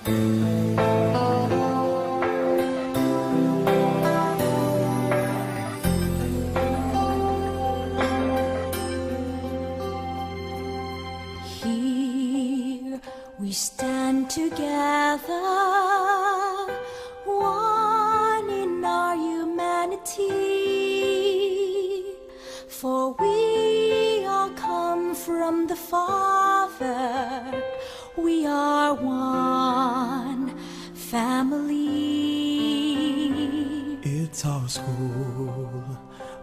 Here we stand together, one in our humanity, for we all come from the Father. We are one family. It's our school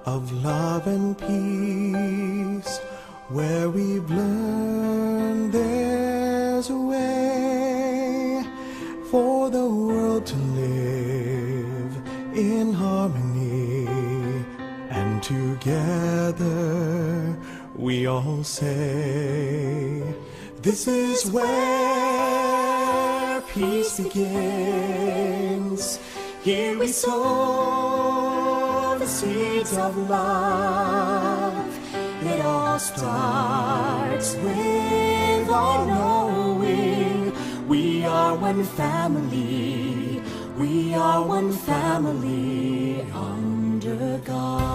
of love and peace, where we've learned there's a way for the world to live in harmony, and together we all say, this is where peace begins. Here we sow the seeds of love. It all starts with our knowing we are one family. We are one family under God.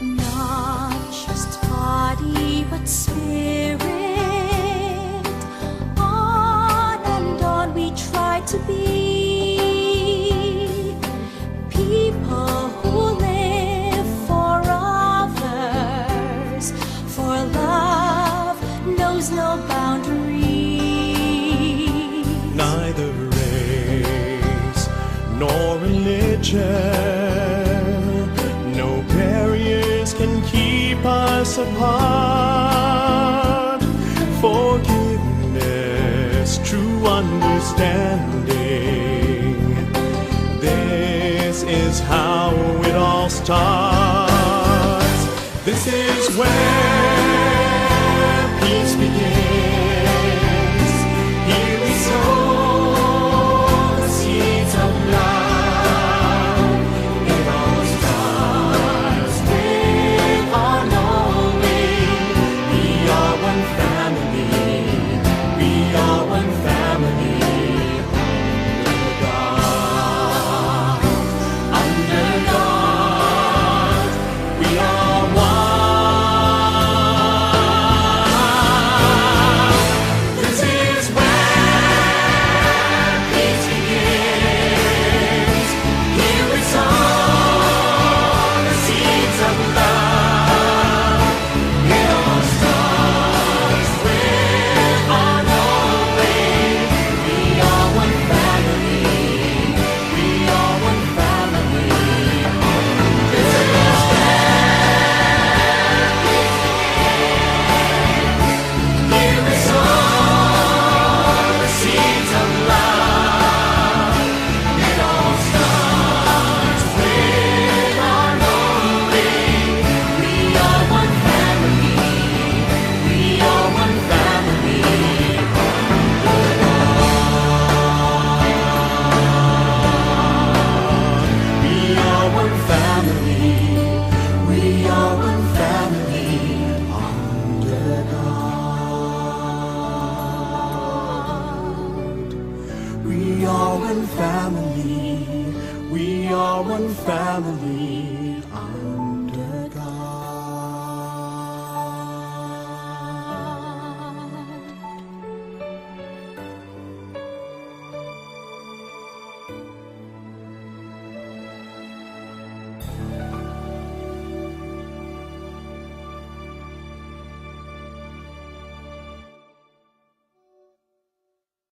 Not just body but spirit. To be people who live for others, for love knows no boundary. Neither race nor religion, no barriers can keep us apart. Forgiveness, true understanding, this is how it all starts. This is where peace begins. Here we sow the seeds of love. It all starts with our knowing we are one family. We are one family. We are one family. We are one family.